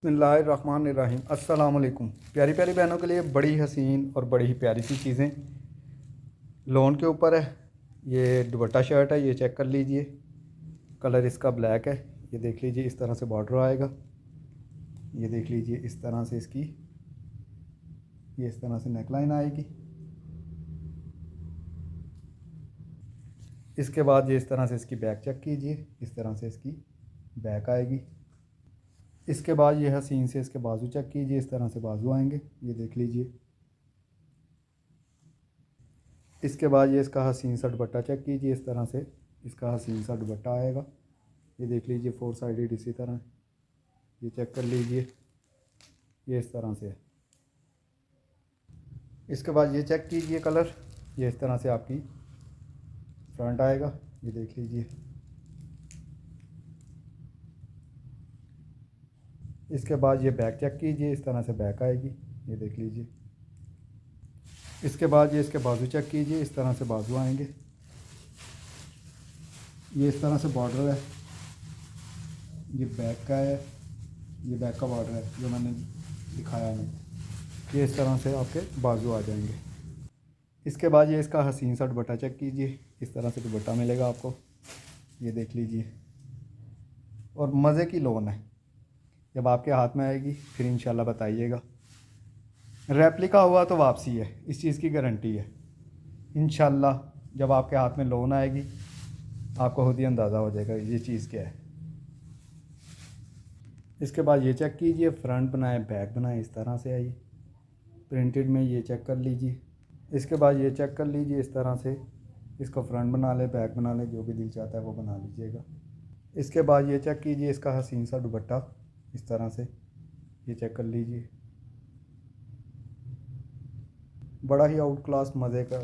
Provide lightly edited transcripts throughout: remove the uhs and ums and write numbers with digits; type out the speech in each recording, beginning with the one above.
बिस्मिल्लाहिर्रहमानिर्रहीम। अस्सलाम वालेकुम। प्यारी प्यारी बहनों के लिए बड़ी हसीन और बड़ी ही प्यारी सी चीज़ें लोन के ऊपर है। ये दुपट्टा शर्ट है, ये चेक कर लीजिए। कलर इसका ब्लैक है। ये देख लीजिए, इस तरह से बॉर्डर आएगा। ये देख लीजिए, इस तरह से इसकी ये इस तरह से नेकलाइन आएगी। इसके बाद ये इस तरह से इसकी बैक चेक कीजिए। इस तरह से इसकी बैक आएगी। इसके बाद ये हसीन से इसके बाजू चेक कीजिए। इस तरह से बाजू आएंगे, ये देख लीजिए। इसके बाद ये इसका हसीन सा दुपट्टा चेक कीजिए। इस तरह से इसका हसीन सा दुपट्टा आएगा। ये देख लीजिए, 4 साइडेड इसी तरह। ये चेक कर लीजिए, ये इस तरह से है। इसके बाद ये चेक कीजिए कलर। ये इस तरह से आपकी फ्रंट आएगा। ये देख लीजिए। इसके बाद ये बैक चेक कीजिए। इस तरह से बैक आएगी। ये देख लीजिए। इसके बाद ये इसके बाजू चेक कीजिए। इस तरह से बाजू आएंगे। ये इस तरह से बॉर्डर है। ये बैक का है। ये बैक का बॉर्डर है जो मैंने दिखाया नहीं। ये इस तरह से आपके बाजू आ जाएंगे। इसके बाद ये इसका हसीन सा दुपट्टा चेक कीजिए। इस तरह से दुपट्टा मिलेगा आपको। ये देख लीजिए। और मज़े की लोन है। जब आपके हाथ में आएगी फिर इंशाल्लाह बताइएगा। रेप्लिका हुआ तो वापसी है, इस चीज़ की गारंटी है। इंशाल्लाह जब आपके हाथ में लोन आएगी आपको खुद ही अंदाज़ा हो जाएगा ये चीज़ क्या है। इसके बाद ये चेक कीजिए, फ्रंट बनाए बैक बनाए इस तरह से आई प्रिंटेड में। ये चेक कर लीजिए। इसके बाद ये चेक कर लीजिए, इस तरह से इसको फ्रंट बना ले बैक बना ले, जो भी दिल चाहता है वो बना लीजिएगा। इसके बाद ये चेक कीजिए, इसका हसीन सा दुपट्टा इस तरह से। ये चेक कर लीजिए, बड़ा ही आउट क्लास मज़े का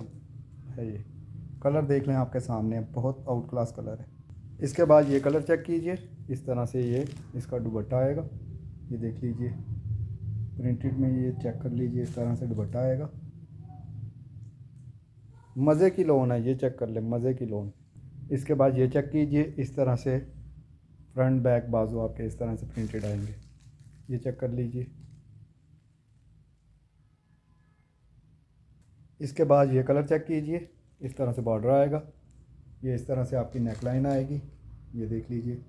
है। ये कलर देख लें, आपके सामने बहुत आउट क्लास कलर है। इसके बाद ये कलर चेक कीजिए। इस तरह से ये इसका दुपट्टा आएगा। ये देख लीजिए, प्रिंटेड में ये चेक कर लीजिए। इस तरह से दुपट्टा आएगा। मज़े की लोन है, ये चेक कर ले, मज़े की लोन। इसके बाद ये चेक कीजिए, इस तरह से फ्रंट बैक बाजू आपके इस तरह से प्रिंटेड आएंगे। ये चेक कर लीजिए। इसके बाद ये कलर चेक कीजिए। इस तरह से बॉर्डर आएगा। ये इस तरह से आपकी नेकलाइन आएगी। ये देख लीजिए।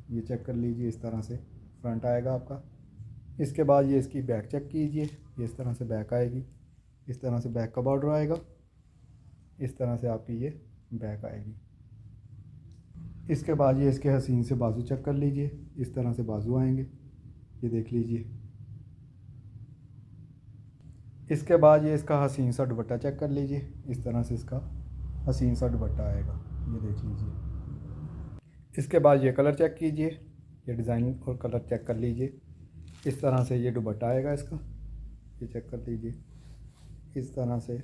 ये चेक कर लीजिए, इस तरह से फ्रंट आएगा आपका। इसके बाद ये इसकी बैक चेक कीजिए। ये इस तरह से बैक आएगी। इस तरह से बैक का बॉर्डर आएगा। इस तरह से आपकी ये बैक आएगी। इसके बाद ये इसके हसीन से बाजू चेक कर लीजिए। इस तरह से बाजू आएंगे। ये देख लीजिए। इसके बाद ये इसका हसीन सा दुपट्टा चेक कर लीजिए। इस तरह से इसका हसीन सा दुपट्टा आएगा। ये देख लीजिए। इसके बाद ये कलर चेक कीजिए। ये डिज़ाइन और कलर चेक कर लीजिए। इस तरह से ये दुपट्टा आएगा इसका। ये चेक कर लीजिए। इस तरह से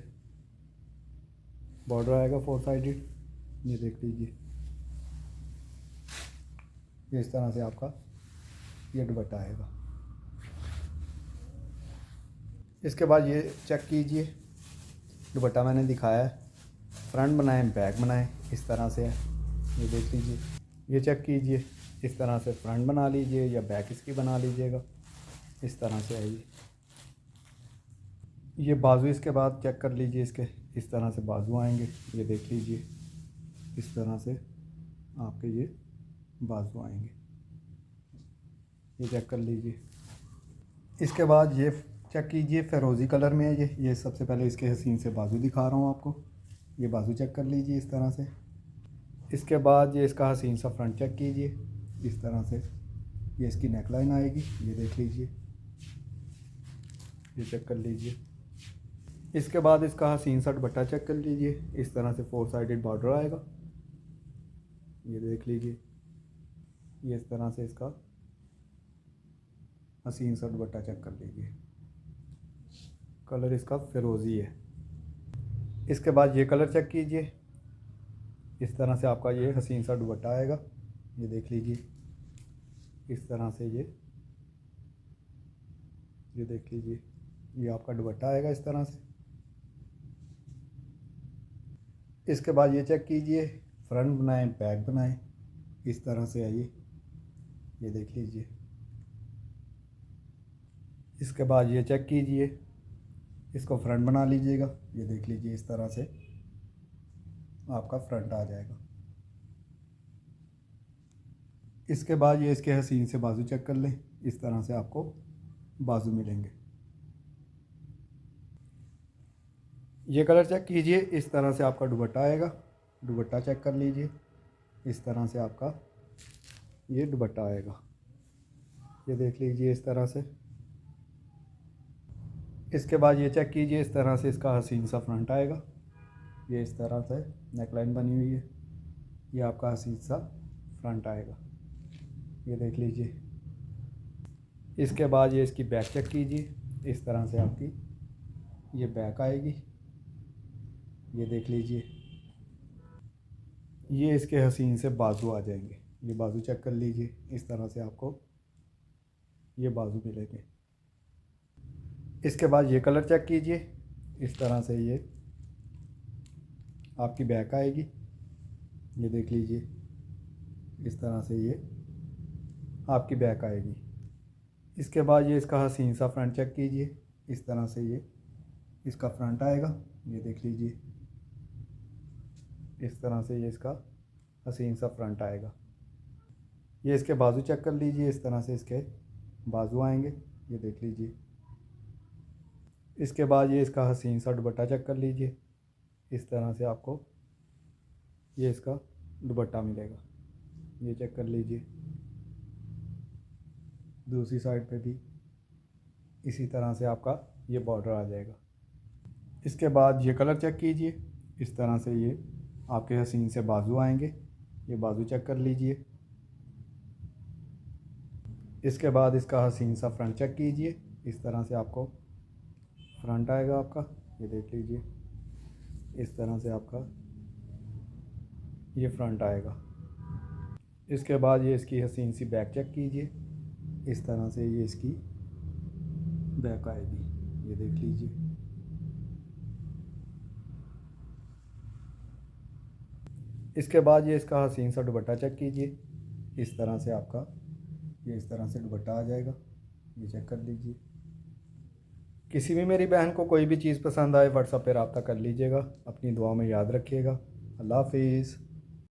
बॉर्डर आएगा 4 साइडेड। ये देख लीजिए। ये इस तरह से आपका ये दुपट्टा आएगा। इसके बाद ये चेक कीजिए, दुपट्टा मैंने दिखाया है। फ्रंट बनाएं बैक बनाएं इस तरह से है। ये देख लीजिए। ये चेक कीजिए, इस तरह से फ्रंट बना लीजिए या बैक इसकी बना लीजिएगा। इस तरह से है ये बाजू। इसके बाद चेक कर लीजिए, इसके इस तरह से बाजू आएंगे। ये देख लीजिए। इस तरह से आपके ये बाजू आएंगे। ये चेक कर लीजिए। इसके बाद ये चेक कीजिए, फ़िरोज़ी कलर में है ये सबसे पहले इसके हसीन से बाजू दिखा रहा हूँ आपको। ये बाजू चेक कर लीजिए इस तरह से। इसके बाद ये इसका हसीन सा फ्रंट चेक कीजिए। इस तरह से ये इसकी नेकलाइन आएगी। ये देख लीजिए। ये चेक कर लीजिए। इसके बाद इसका हसीन सा दुपट्टा चेक कर लीजिए। इस तरह से 4 साइडेड बॉर्डर आएगा। ये देख लीजिए। ये इस तरह से इसका हसीन सा दुपट्टा चेक कर लीजिए। कलर इसका फ़िरोज़ी है। इसके बाद ये कलर चेक कीजिए। इस तरह से आपका ये हसीन सा दुपट्टा आएगा। ये देख लीजिए। इस तरह से ये देख लीजिए। ये आपका दुपट्टा आएगा इस तरह से। इसके बाद ये चेक कीजिए, फ्रंट बनाएं बैक बनाएं इस तरह से आइए। ये देख लीजिए। इसके बाद ये चेक कीजिए, इसको फ्रंट बना लीजिएगा। ये देख लीजिए, इस तरह से आपका फ्रंट आ जाएगा। इसके बाद ये इसके हसीन से बाजू चेक कर लें। इस तरह से आपको बाजू मिलेंगे। ये कलर चेक कीजिए, इस तरह से आपका दुपट्टा आएगा। दुपट्टा चेक कर लीजिए, इस तरह से आपका ये दुपट्टा आएगा। ये देख लीजिए इस तरह से। इसके बाद ये चेक कीजिए, इस तरह से इसका हसीन सा फ्रंट आएगा। ये इस तरह से नेकलाइन बनी हुई है, ये आपका हसीन सा फ्रंट आएगा। ये देख लीजिए। इसके बाद ये इसकी बैक चेक कीजिए, इस तरह से आपकी ये बैक आएगी। ये देख लीजिए। ये इसके हसीन से बाजू आ जाएंगे। ये बाजू चेक कर लीजिए, इस तरह से आपको ये बाजू मिलेंगे। इसके बाद ये कलर चेक कीजिए, इस तरह से ये आपकी बैक आएगी। ये देख लीजिए, इस तरह से ये आपकी बैक आएगी। इसके बाद ये इसका हसीन सा फ्रंट चेक कीजिए, इस तरह से ये इसका फ्रंट आएगा। ये देख लीजिए, इस तरह से ये इसका हसीन सा फ्रंट आएगा। ये इसके बाजू चेक कर लीजिए, इस तरह से इसके बाजू आएंगे। ये देख लीजिए। इसके बाद ये इसका हसीन सा दुपट्टा चेक कर लीजिए, इस तरह से आपको ये इसका दुपट्टा मिलेगा। ये चेक कर लीजिए। दूसरी साइड पे भी इसी तरह से आपका ये बॉर्डर आ जाएगा। इसके बाद ये कलर चेक कीजिए, इस तरह से ये आपके हसीन से बाजू आएंगे। ये बाजू चेक कर लीजिए। इसके बाद इसका हसीन सा फ्रंट चेक कीजिए, इस तरह से आपको फ्रंट आएगा आपका। ये देख लीजिए, इस तरह से आपका ये फ्रंट आएगा। इसके बाद ये इसकी हसीन सी बैक चेक कीजिए, इस तरह से ये इसकी बैक आएगी। ये देख लीजिए। इसके बाद ये इसका हसीन सा दुपट्टा चेक कीजिए, इस तरह से आपका ये इस तरह से दुपट्टा आ जाएगा। ये चेक कर लीजिए। किसी भी मेरी बहन को कोई भी चीज़ पसंद आए व्हाट्सएप पे रब्ता कर लीजिएगा। अपनी दुआ में याद रखिएगा। अल्लाह हाफिज़।